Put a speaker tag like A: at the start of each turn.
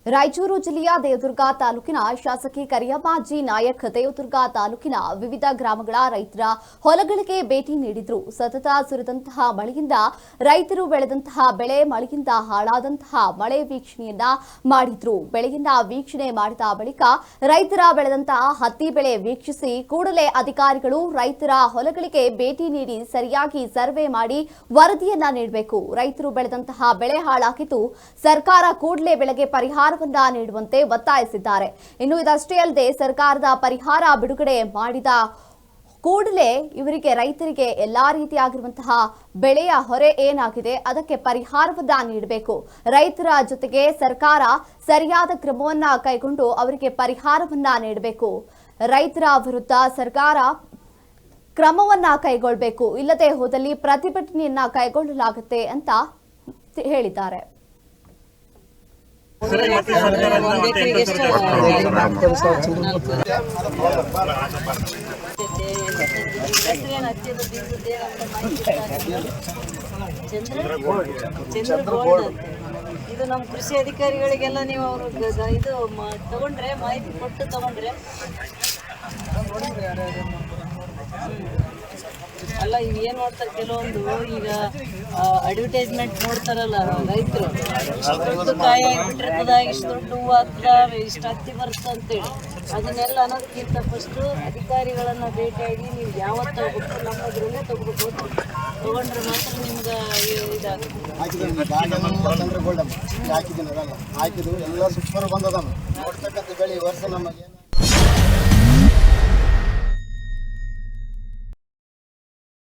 A: ರಾಯಚೂರು ಜಿಲ್ಲೆಯ ದೇವದುರ್ಗ ತಾಲೂಕಿನ ಶಾಸಕಿ ಕರಿಯಮ್ಮ ಜಿ ನಾಯಕ್ ದೇವದುರ್ಗ ತಾಲೂಕಿನ ವಿವಿಧ ಗ್ರಾಮಗಳ ರೈತರ ಹೊಲಗಳಿಗೆ ಭೇಟಿ ನೀಡಿದ್ರು. ಸತತ ಸುರಿದಂತಹ ಮಳೆಯಿಂದ ರೈತರು ಬೆಳೆದಂತಹ ಬೆಳೆ ಮಳೆಯಿಂದ ಹಾಳಾದಂತಹ ಮಳೆ ವೀಕ್ಷಣೆಯನ್ನ ಮಾಡಿದ್ರು. ಬೆಳೆಯನ್ನ ವೀಕ್ಷಣೆ ಮಾಡಿದ ಬಳಿಕ ರೈತರ ಬೆಳೆದಂತಹ ಹತ್ತಿ ಬೆಳೆ ವೀಕ್ಷಿಸಿ ಕೂಡಲೇ ಅಧಿಕಾರಿಗಳು ರೈತರ ಹೊಲಗಳಿಗೆ ಭೇಟಿ ನೀಡಿ ಸರಿಯಾಗಿ ಸರ್ವೆ ಮಾಡಿ ವರದಿಯನ್ನ ನೀಡಬೇಕು. ರೈತರು ಬೆಳೆದಂತಹ ಬೆಳೆ ಹಾಳಾಗಿದ್ದು ಸರ್ಕಾರ ಕೂಡಲೇ ಬೆಳೆಗೆ ಪರಿಹಾರ ನೀಡುವಂತೆ ಒತ್ತಾಯಿಸಿದ್ದಾರೆ. ಇನ್ನು ಇದಷ್ಟೇ ಅಲ್ಲದೆ ಸರ್ಕಾರದ ಪರಿಹಾರ ಬಿಡುಗಡೆ ಮಾಡಿದ ಕೂಡಲೇ ಇವರಿಗೆ ರೈತರಿಗೆ ಎಲ್ಲಾ ರೀತಿಯಾಗಿರುವಂತಹ ಬೆಳೆಯ ಹೊರೆ ಏನಾಗಿದೆ ಅದಕ್ಕೆ ಪರಿಹಾರವನ್ನ ನೀಡಬೇಕು. ರೈತರ ಜೊತೆಗೆ ಸರ್ಕಾರ ಸರಿಯಾದ ಕ್ರಮವನ್ನ ಕೈಗೊಂಡು ಅವರಿಗೆ ಪರಿಹಾರವನ್ನ ನೀಡಬೇಕು. ರೈತರ ವಿರುದ್ಧ ಸರ್ಕಾರ ಕ್ರಮವನ್ನ ಕೈಗೊಳ್ಳಬೇಕು. ಇಲ್ಲದೆ ಹೋದಲ್ಲಿ ಪ್ರತಿಭಟನೆಯನ್ನ ಕೈಗೊಳ್ಳಲಾಗುತ್ತೆ ಅಂತ ಹೇಳಿದ್ದಾರೆ.
B: ಇದು ನಮ್ಮ ಕೃಷಿ ಅಧಿಕಾರಿಗಳಿಗೆಲ್ಲ ನೀವು ಅವರು ಇದು ತಗೊಂಡ್ರೆ ಮಾಹಿತಿ ಕೊಟ್ಟು ತಗೊಂಡ್ರೆ ಅಲ್ಲ ಈಗ ಏನು ಮಾಡ್ತಾರೆ ಕೆಲವೊಂದು ಈಗ ಅಡ್ವರ್ಟೈಸ್ಮೆಂಟ್ ನೋಡ್ತಾರಲ್ಲ ರೈತರು ಇಷ್ಟು ದೊಡ್ಡ ಕಾಯಿ ಆಗಿಬಿಟ್ಟಿರ್ತದ ಇಷ್ಟು ದೊಡ್ಡ ಹೂವು ಆಗ್ತದ ಇಷ್ಟು ಹತ್ತಿ ಬರುತ್ತೆ ಅಂತೇಳಿ ಅದನ್ನೆಲ್ಲ ಅನ್ನೋದಕ್ಕಿಂತ ಫಸ್ಟು ಅಧಿಕಾರಿಗಳನ್ನು ಭೇಟಿಯಾಗಿ ನೀವು ಯಾವತ್ತು ತಗೋಬೇಕು ನಮ್ಮದ್ರಲ್ಲೇ ತಗೋಬೇಕು ತಗೊಂಡ್ರೆ ಮಾತ್ರ ನಿಮ್ಗೆ
C: ಇದಾಗುತ್ತೆ. ಹಾಕಿದ್ದು ಎಲ್ಲ ಸೂಪರ್ ಬಂದದ ನೋಡ್ತಕ್ಕಂಥ ಬೆಳೆ ವರ್ಷ ನಮಗೆ